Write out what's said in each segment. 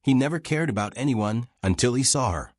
He never cared about anyone until he saw her.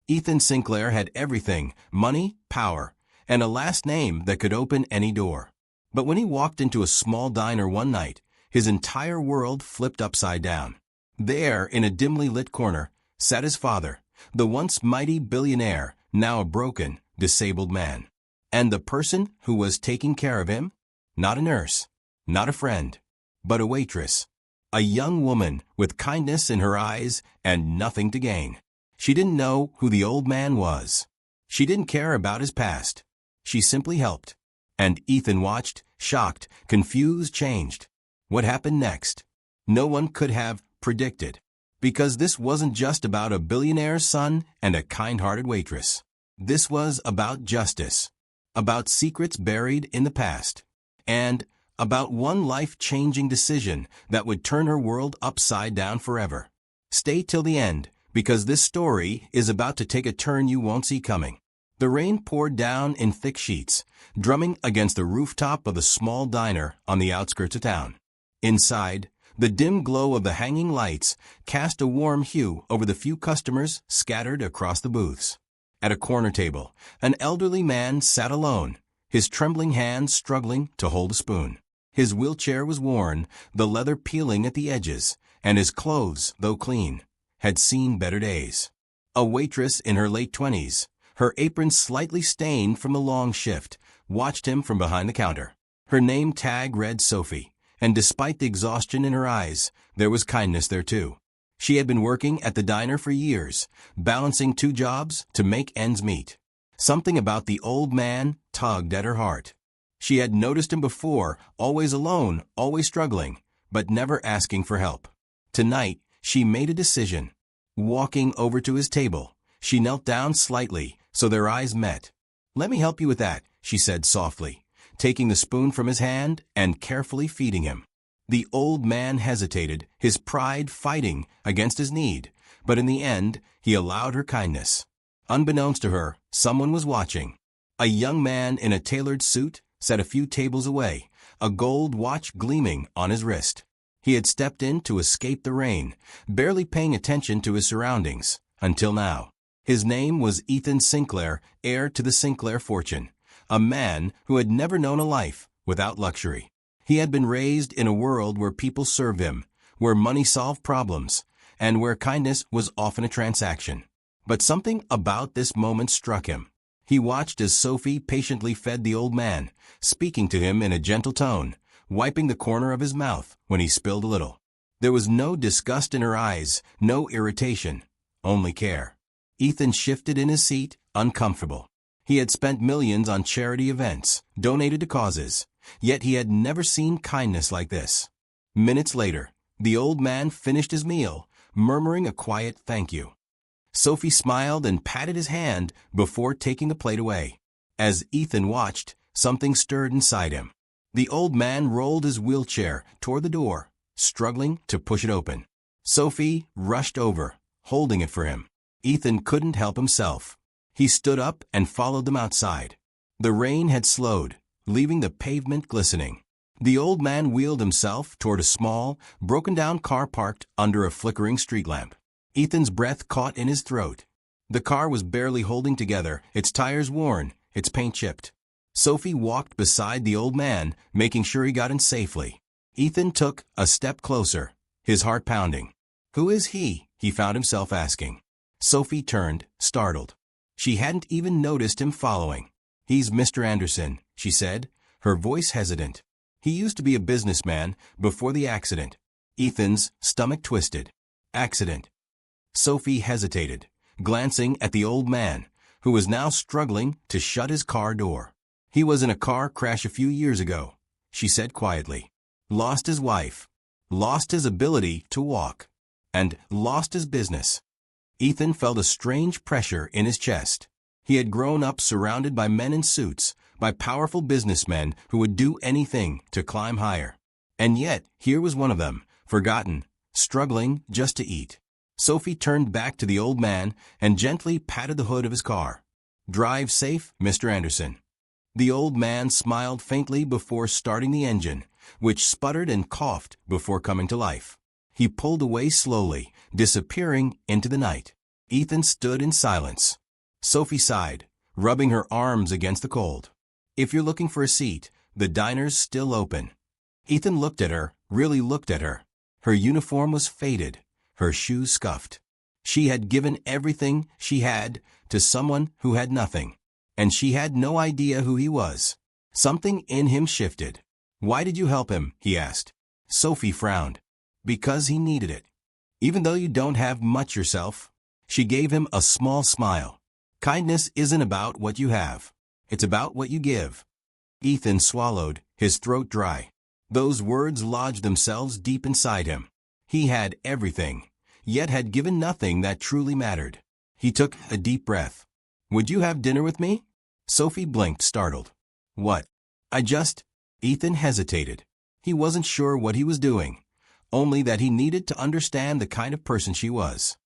Ethan Sinclair had everything: money, power, and a last name that could open any door. But when he walked into a small diner one night, his entire world flipped upside down. There, in a dimly lit corner, sat his father, the once mighty billionaire, now a broken, disabled man. And the person who was taking care of him? Not a nurse, not a friend, but a waitress. A young woman with kindness in her eyes and nothing to gain. She didn't know who the old man was. She didn't care about his past. She simply helped. And Ethan watched, shocked, confused, changed. What happened next? No one could have predicted. Because this wasn't just about a billionaire's son and a kind-hearted waitress. This was about justice. About secrets buried in the past. And about one life-changing decision that would turn her world upside down forever. Stay till the end, because this story is about to take a turn you won't see coming. The rain poured down in thick sheets, drumming against the rooftop of the small diner on the outskirts of town. Inside, the dim glow of the hanging lights cast a warm hue over the few customers scattered across the booths. At a corner table, an elderly man sat alone, his trembling hands struggling to hold a spoon. His wheelchair was worn, the leather peeling at the edges, and his clothes, though clean, had seen better days. A waitress in her late 20s, her apron slightly stained from the long shift, watched him from behind the counter. Her name tag read Sophie, and despite the exhaustion in her eyes, there was kindness there too. She had been working at the diner for years, balancing 2 jobs to make ends meet. Something about the old man tugged at her heart. She had noticed him before, always alone, always struggling, but never asking for help. Tonight, she made a decision. Walking over to his table, she knelt down slightly so their eyes met. "Let me help you with that," she said softly, taking the spoon from his hand and carefully feeding him. The old man hesitated, his pride fighting against his need, but in the end, he allowed her kindness. Unbeknownst to her, someone was watching. A young man in a tailored suit sat a few tables away, a gold watch gleaming on his wrist. He had stepped in to escape the rain, barely paying attention to his surroundings, until now. His name was Ethan Sinclair, heir to the Sinclair fortune, a man who had never known a life without luxury. He had been raised in a world where people served him, where money solved problems, and where kindness was often a transaction. But something about this moment struck him. He watched as Sophie patiently fed the old man, speaking to him in a gentle tone, wiping the corner of his mouth when he spilled a little. There was no disgust in her eyes, no irritation, only care. Ethan shifted in his seat, uncomfortable. He had spent millions on charity events, donated to causes, yet he had never seen kindness like this. Minutes later, the old man finished his meal, murmuring a quiet thank you. Sophie smiled and patted his hand before taking the plate away. As Ethan watched, something stirred inside him. The old man rolled his wheelchair toward the door, struggling to push it open. Sophie rushed over, holding it for him. Ethan couldn't help himself. He stood up and followed them outside. The rain had slowed, leaving the pavement glistening. The old man wheeled himself toward a small, broken-down car parked under a flickering street lamp. Ethan's breath caught in his throat. The car was barely holding together, its tires worn, its paint chipped. Sophie walked beside the old man, making sure he got in safely. Ethan took a step closer, his heart pounding. "Who is he?" he found himself asking. Sophie turned, startled. She hadn't even noticed him following. "He's Mr. Anderson," she said, her voice hesitant. "He used to be a businessman before the accident." Ethan's stomach twisted. "Accident?" Sophie hesitated, glancing at the old man, who was now struggling to shut his car door. "He was in a car crash a few years ago," she said quietly. "Lost his wife, lost his ability to walk, and lost his business." Ethan felt a strange pressure in his chest. He had grown up surrounded by men in suits, by powerful businessmen who would do anything to climb higher. And yet, here was one of them, forgotten, struggling just to eat. Sophie turned back to the old man and gently patted the hood of his car. "Drive safe, Mr. Anderson." The old man smiled faintly before starting the engine, which sputtered and coughed before coming to life. He pulled away slowly, disappearing into the night. Ethan stood in silence. Sophie sighed, rubbing her arms against the cold. "If you're looking for a seat, the diner's still open." Ethan looked at her, really looked at her. Her uniform was faded, her shoes scuffed. She had given everything she had to someone who had nothing, and she had no idea who he was. Something in him shifted. "Why did you help him?" he asked. Sophie frowned. "Because he needed it. Even though you don't have much yourself." She gave him a small smile. "Kindness isn't about what you have. It's about what you give." Ethan swallowed, his throat dry. Those words lodged themselves deep inside him. He had everything, yet had given nothing that truly mattered. He took a deep breath. "Would you have dinner with me?" Sophie blinked, startled. "What?" Ethan hesitated. He wasn't sure what he was doing, only that he needed to understand the kind of person she was.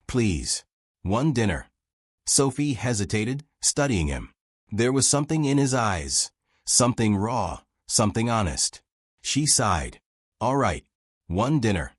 "Please. One dinner." Sophie hesitated, studying him. There was something in his eyes, something raw, something honest. She sighed. "All right. One dinner."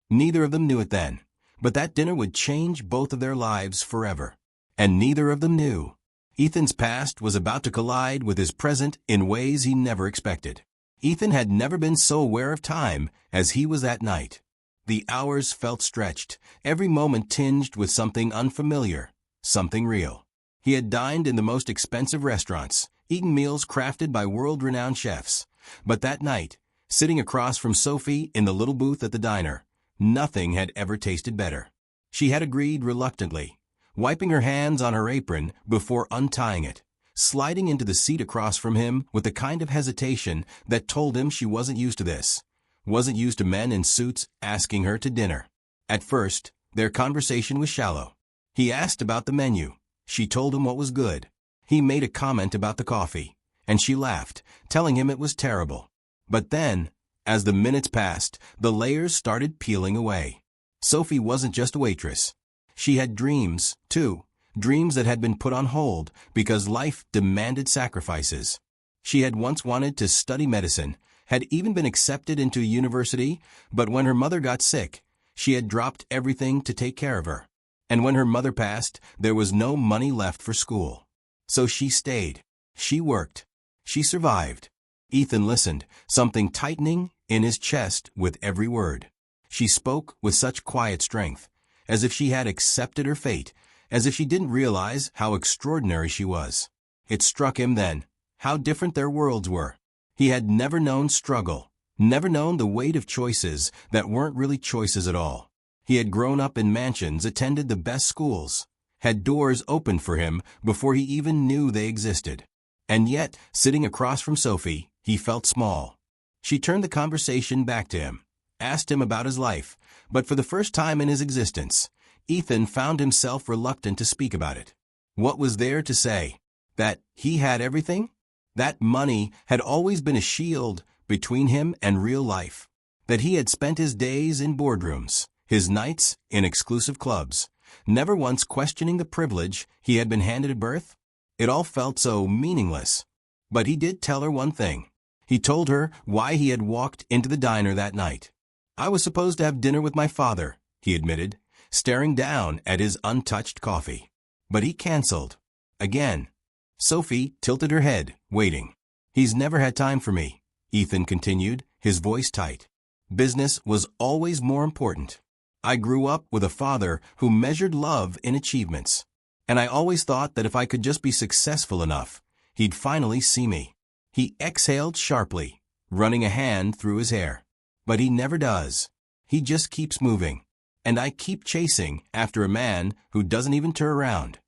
Neither of them knew it then, but that dinner would change both of their lives forever. And neither of them knew. Ethan's past was about to collide with his present in ways he never expected. Ethan had never been so aware of time as he was that night. The hours felt stretched, every moment tinged with something unfamiliar, something real. He had dined in the most expensive restaurants, eaten meals crafted by world-renowned chefs. But that night, sitting across from Sophie in the little booth at the diner, nothing had ever tasted better. She had agreed reluctantly, wiping her hands on her apron before untying it, sliding into the seat across from him with the kind of hesitation that told him she wasn't used to this, wasn't used to men in suits asking her to dinner. At first, their conversation was shallow. He asked about the menu. She told him what was good. He made a comment about the coffee, and she laughed, telling him it was terrible. But then, as the minutes passed, the layers started peeling away. Sophie wasn't just a waitress. She had dreams, too, dreams that had been put on hold because life demanded sacrifices. She had once wanted to study medicine, had even been accepted into a university, but when her mother got sick, she had dropped everything to take care of her. And when her mother passed, there was no money left for school. So she stayed. She worked. She survived. Ethan listened, something tightening in his chest with every word. She spoke with such quiet strength, as if she had accepted her fate, as if she didn't realize how extraordinary she was. It struck him then, how different their worlds were. He had never known struggle, never known the weight of choices that weren't really choices at all. He had grown up in mansions, attended the best schools, had doors opened for him before he even knew they existed. And yet, sitting across from Sophie, he felt small. She turned the conversation back to him, asked him about his life, but for the first time in his existence, Ethan found himself reluctant to speak about it. What was there to say? That he had everything? That money had always been a shield between him and real life? That he had spent his days in boardrooms, his nights in exclusive clubs, never once questioning the privilege he had been handed at birth? It all felt so meaningless. But he did tell her one thing. He told her why he had walked into the diner that night. "I was supposed to have dinner with my father," he admitted, staring down at his untouched coffee. "But he canceled. Again." Sophie tilted her head, waiting. "He's never had time for me," Ethan continued, his voice tight. "Business was always more important. I grew up with a father who measured love in achievements. And I always thought that if I could just be successful enough, he'd finally see me." He exhaled sharply, running a hand through his hair. "But he never does. He just keeps moving. And I keep chasing after a man who doesn't even turn around."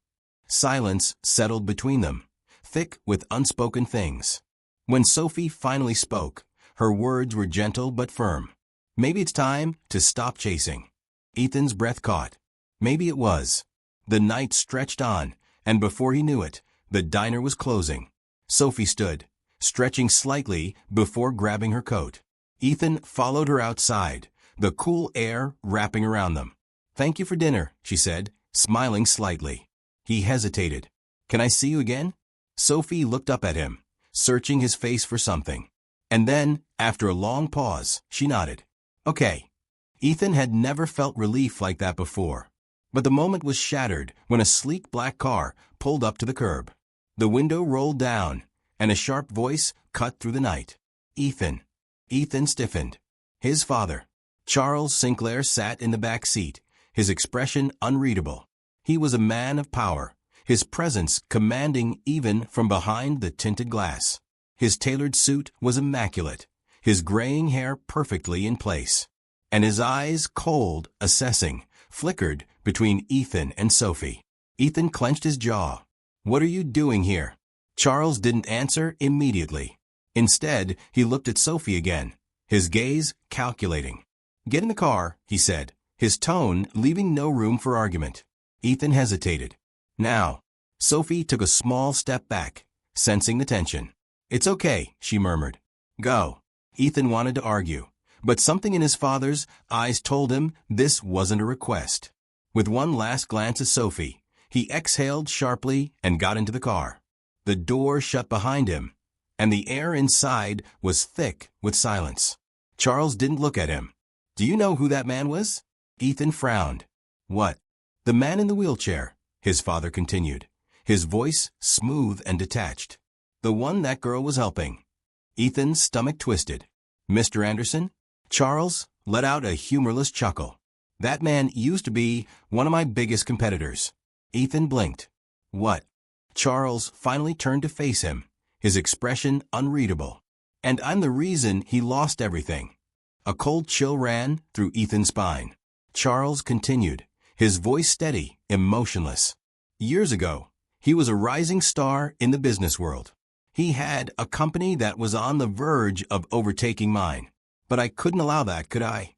Silence settled between them, thick with unspoken things. When Sophie finally spoke, her words were gentle but firm. "Maybe it's time to stop chasing." Ethan's breath caught. Maybe it was. The night stretched on, and before he knew it, the diner was closing. Sophie stood, stretching slightly before grabbing her coat. Ethan followed her outside, the cool air wrapping around them. "Thank you for dinner," she said, smiling slightly. He hesitated. "Can I see you again?" Sophie looked up at him, searching his face for something. And then, after a long pause, she nodded. "Okay." Ethan had never felt relief like that before. But the moment was shattered when a sleek black car pulled up to the curb. The window rolled down, and a sharp voice cut through the night. Ethan. Ethan stiffened. His father, Charles Sinclair, sat in the back seat, his expression unreadable. He was a man of power, his presence commanding even from behind the tinted glass. His tailored suit was immaculate, his graying hair perfectly in place, and his eyes, cold, assessing, flickered between Ethan and Sophie. Ethan clenched his jaw. "What are you doing here?" Charles didn't answer immediately. Instead, he looked at Sophie again, his gaze calculating. "Get in the car," he said, his tone leaving no room for argument. Ethan hesitated. "Now." Sophie took a small step back, sensing the tension. "It's okay," she murmured. "Go." Ethan wanted to argue, but something in his father's eyes told him this wasn't a request. With one last glance at Sophie, he exhaled sharply and got into the car. The door shut behind him, and the air inside was thick with silence. Charles didn't look at him. "Do you know who that man was?" Ethan frowned. "What?" "The man in the wheelchair," his father continued, his voice smooth and detached. "The one that girl was helping." Ethan's stomach twisted. "Mr. Anderson?" Charles let out a humorless chuckle. "That man used to be one of my biggest competitors." Ethan blinked. "What?" Charles finally turned to face him, his expression unreadable. "And I'm the reason he lost everything." A cold chill ran through Ethan's spine. Charles continued, his voice steady, emotionless. "Years ago, he was a rising star in the business world. He had a company that was on the verge of overtaking mine. But I couldn't allow that, could I?"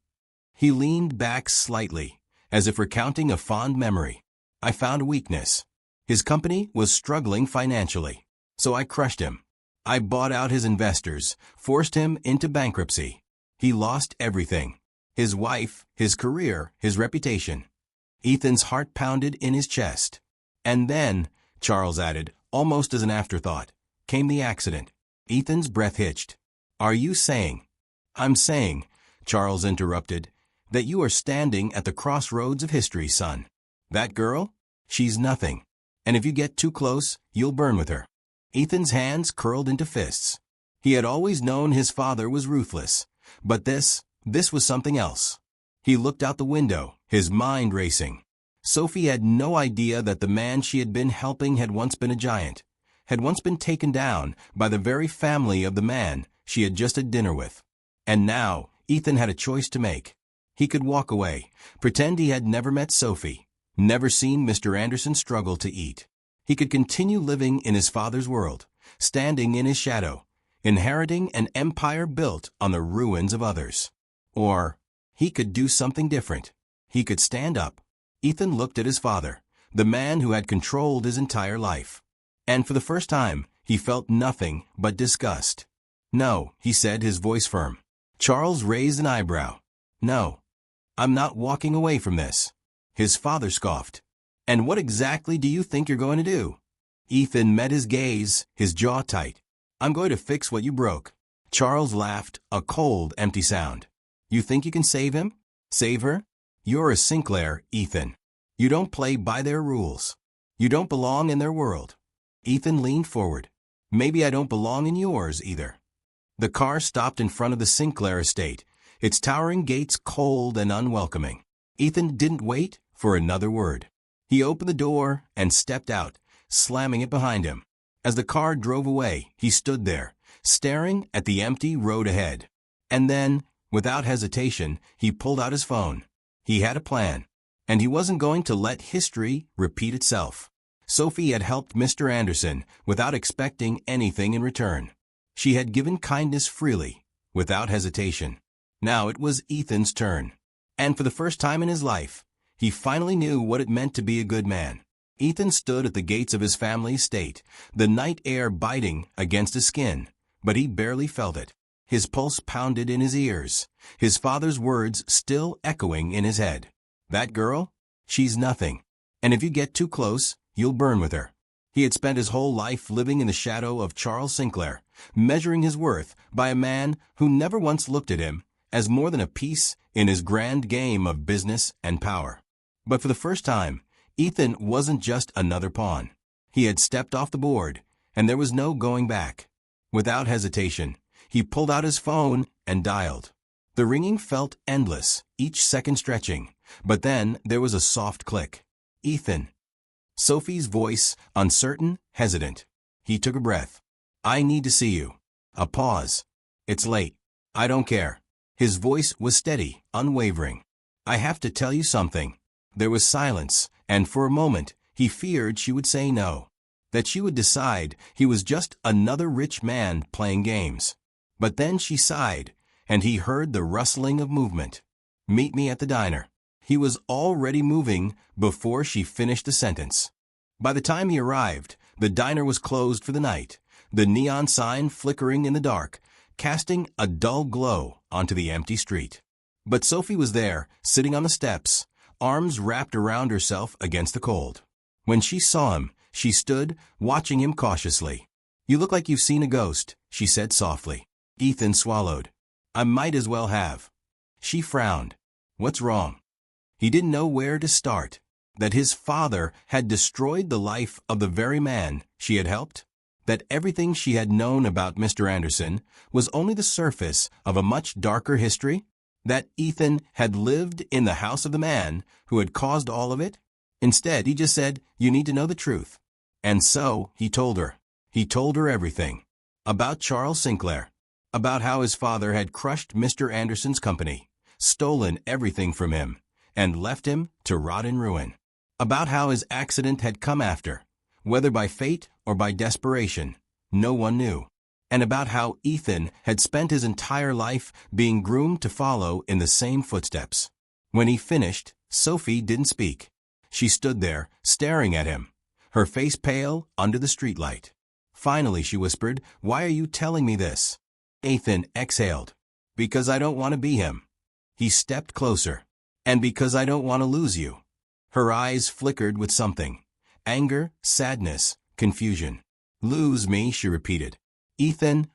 He leaned back slightly, as if recounting a fond memory. "I found a weakness. His company was struggling financially, so I crushed him. I bought out his investors, forced him into bankruptcy. He lost everything. His wife, his career, his reputation." Ethan's heart pounded in his chest. "And then," Charles added, almost as an afterthought, "came the accident." Ethan's breath hitched. "Are you saying—" "I'm saying," Charles interrupted, "that you are standing at the crossroads of history, son. That girl? She's nothing. And if you get too close, you'll burn with her." Ethan's hands curled into fists. He had always known his father was ruthless, but this was something else. He looked out the window, his mind racing. Sophie had no idea that the man she had been helping had once been a giant, had once been taken down by the very family of the man she had just had dinner with. And now, Ethan had a choice to make. He could walk away, pretend he had never met Sophie, never seen Mr. Anderson struggle to eat. He could continue living in his father's world, standing in his shadow, inheriting an empire built on the ruins of others. Or he could do something different. He could stand up. Ethan looked at his father, the man who had controlled his entire life. And for the first time, he felt nothing but disgust. "No," he said, his voice firm. Charles raised an eyebrow. "No, I'm not walking away from this." His father scoffed. "And what exactly do you think you're going to do?" Ethan met his gaze, his jaw tight. "I'm going to fix what you broke." Charles laughed, a cold, empty sound. "You think you can save him? Save her? You're a Sinclair, Ethan. You don't play by their rules. You don't belong in their world." Ethan leaned forward. "Maybe I don't belong in yours either." The car stopped in front of the Sinclair estate, its towering gates cold and unwelcoming. Ethan didn't wait for another word. He opened the door and stepped out, slamming it behind him. As the car drove away, he stood there, staring at the empty road ahead. And then, without hesitation, he pulled out his phone. He had a plan, and he wasn't going to let history repeat itself. Sophie had helped Mr. Anderson without expecting anything in return. She had given kindness freely, without hesitation. Now it was Ethan's turn. And for the first time in his life, he finally knew what it meant to be a good man. Ethan stood at the gates of his family estate, the night air biting against his skin, but he barely felt it. His pulse pounded in his ears, his father's words still echoing in his head. "That girl? She's nothing. And if you get too close, you'll burn with her." He had spent his whole life living in the shadow of Charles Sinclair, measuring his worth by a man who never once looked at him as more than a piece in his grand game of business and power. But for the first time, Ethan wasn't just another pawn. He had stepped off the board, and there was no going back. Without hesitation, he pulled out his phone and dialed. The ringing felt endless, each second stretching, but then there was a soft click. Ethan. Sophie's voice, uncertain, hesitant. He took a breath. I need to see you. A pause. It's late. I don't care. His voice was steady, unwavering. I have to tell you something. There was silence, and for a moment, he feared she would say no. That she would decide he was just another rich man playing games. But then she sighed, and he heard the rustling of movement. Meet me at the diner. He was already moving before she finished the sentence. By the time he arrived, the diner was closed for the night, the neon sign flickering in the dark, casting a dull glow onto the empty street. But Sophie was there, sitting on the steps, arms wrapped around herself against the cold. When she saw him, she stood, watching him cautiously. You look like you've seen a ghost, she said softly. Ethan swallowed. I might as well have. She frowned. What's wrong? He didn't know where to start. That his father had destroyed the life of the very man she had helped? That everything she had known about Mr. Anderson was only the surface of a much darker history? That Ethan had lived in the house of the man who had caused all of it? Instead, he just said, you need to know the truth. And so, he told her. He told her everything. About Charles Sinclair. About how his father had crushed Mr. Anderson's company, stolen everything from him, and left him to rot in ruin. About how his accident had come after, whether by fate or by desperation, no one knew. And about how Ethan had spent his entire life being groomed to follow in the same footsteps. When he finished, Sophie didn't speak. She stood there, staring at him, her face pale under the streetlight. Finally, she whispered, Why are you telling me this? Ethan exhaled. Because I don't want to be him. He stepped closer. And because I don't want to lose you. Her eyes flickered with something. Anger, sadness, confusion. Lose me, she repeated. Ethan,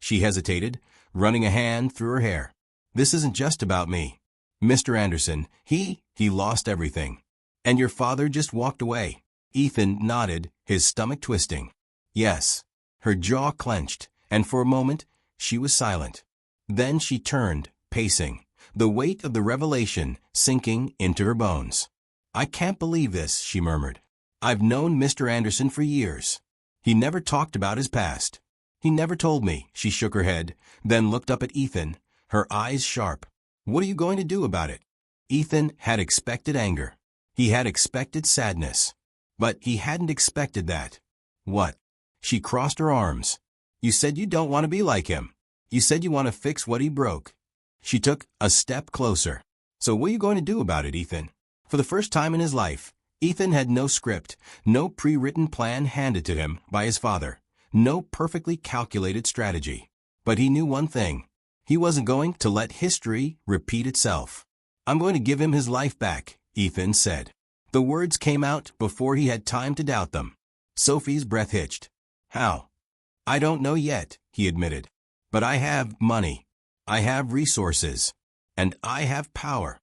she hesitated, running a hand through her hair. This isn't just about me. Mr. Anderson, he lost everything. And your father just walked away. Ethan nodded, his stomach twisting. Yes. Her jaw clenched, and for a moment, she was silent. Then she turned, pacing, the weight of the revelation sinking into her bones. I can't believe this, she murmured. I've known Mr. Anderson for years. He never talked about his past. He never told me, she shook her head, then looked up at Ethan, her eyes sharp. What are you going to do about it? Ethan had expected anger. He had expected sadness. But he hadn't expected that. What? She crossed her arms. You said you don't want to be like him. You said you want to fix what he broke. She took a step closer. So what are you going to do about it, Ethan? For the first time in his life, Ethan had no script, no pre-written plan handed to him by his father, no perfectly calculated strategy. But he knew one thing. He wasn't going to let history repeat itself. I'm going to give him his life back, Ethan said. The words came out before he had time to doubt them. Sophie's breath hitched. How? I don't know yet, he admitted. But I have money. I have resources. And I have power.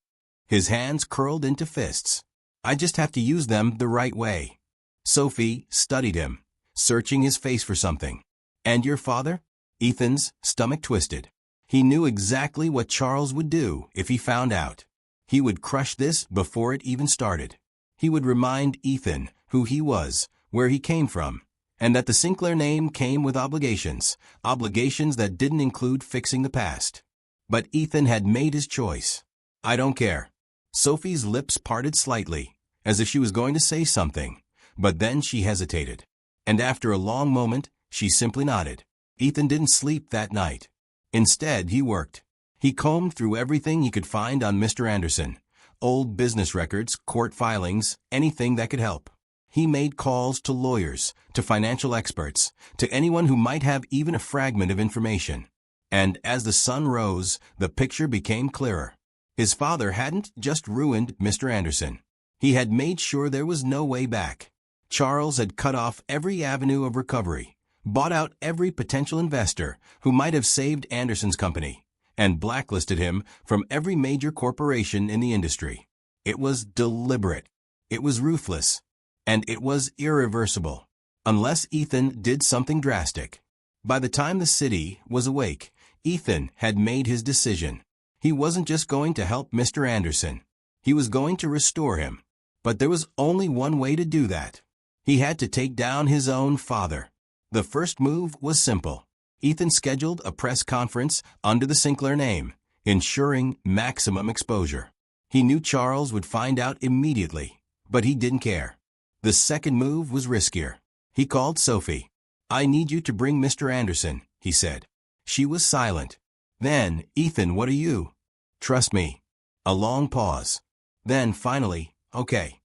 His hands curled into fists. I just have to use them the right way. Sophie studied him, searching his face for something. And your father? Ethan's stomach twisted. He knew exactly what Charles would do if he found out. He would crush this before it even started. He would remind Ethan who he was, where he came from, and that the Sinclair name came with obligations that didn't include fixing the past. But Ethan had made his choice. I don't care. Sophie's lips parted slightly, as if she was going to say something, but then she hesitated. And after a long moment, she simply nodded. Ethan didn't sleep that night. Instead, he worked. He combed through everything he could find on Mr. Anderson. Old business records, court filings, anything that could help. He made calls to lawyers, to financial experts, to anyone who might have even a fragment of information. And as the sun rose, the picture became clearer. His father hadn't just ruined Mr. Anderson. He had made sure there was no way back. Charles had cut off every avenue of recovery, bought out every potential investor who might have saved Anderson's company, and blacklisted him from every major corporation in the industry. It was deliberate. It was ruthless. And it was irreversible. Unless Ethan did something drastic. By the time the city was awake, Ethan had made his decision. He wasn't just going to help Mr. Anderson. He was going to restore him. But there was only one way to do that. He had to take down his own father. The first move was simple. Ethan scheduled a press conference under the Sinclair name, ensuring maximum exposure. He knew Charles would find out immediately, but he didn't care. The second move was riskier. He called Sophie. "I need you to bring Mr. Anderson," he said. She was silent. "Then, Ethan, what are you?" "Trust me." A long pause. Then, finally, "Okay."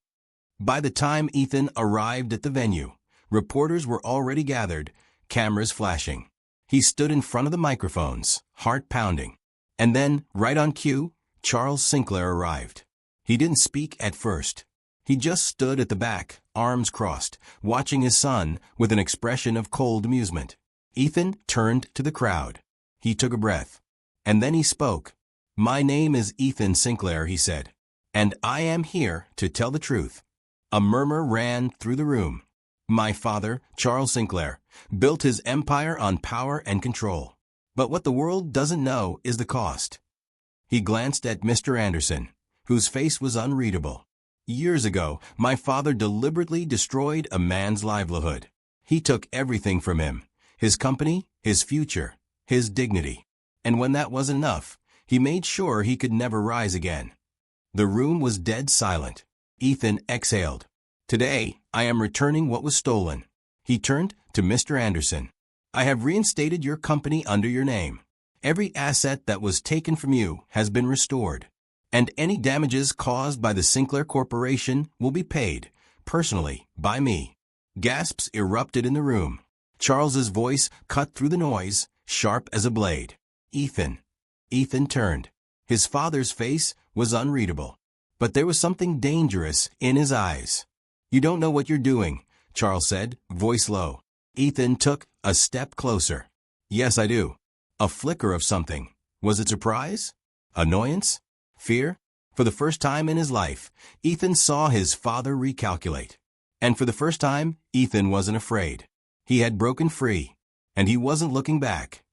By the time Ethan arrived at the venue, reporters were already gathered, cameras flashing. He stood in front of the microphones, heart pounding. And then, right on cue, Charles Sinclair arrived. He didn't speak at first. He just stood at the back, arms crossed, watching his son with an expression of cold amusement. Ethan turned to the crowd. He took a breath. And then he spoke. "My name is Ethan Sinclair," he said. "And I am here to tell the truth." A murmur ran through the room. "My father, Charles Sinclair, built his empire on power and control. But what the world doesn't know is the cost." He glanced at Mr. Anderson, whose face was unreadable. "Years ago, my father deliberately destroyed a man's livelihood. He took everything from him, his company, his future, his dignity. And when that wasn't enough, he made sure he could never rise again." The room was dead silent. Ethan exhaled. "Today, I am returning what was stolen." He turned to Mr. Anderson. "I have reinstated your company under your name. Every asset that was taken from you has been restored. And any damages caused by the Sinclair Corporation will be paid, personally, by me." Gasps erupted in the room. Charles's voice cut through the noise, sharp as a blade. "Ethan." Ethan turned. His father's face was unreadable. But there was something dangerous in his eyes. "You don't know what you're doing," Charles said, voice low. Ethan took a step closer. "Yes, I do." A flicker of something. Was it surprise? Annoyance? Fear? For the first time in his life, Ethan saw his father recalculate. And for the first time, Ethan wasn't afraid. He had broken free, and he wasn't looking back.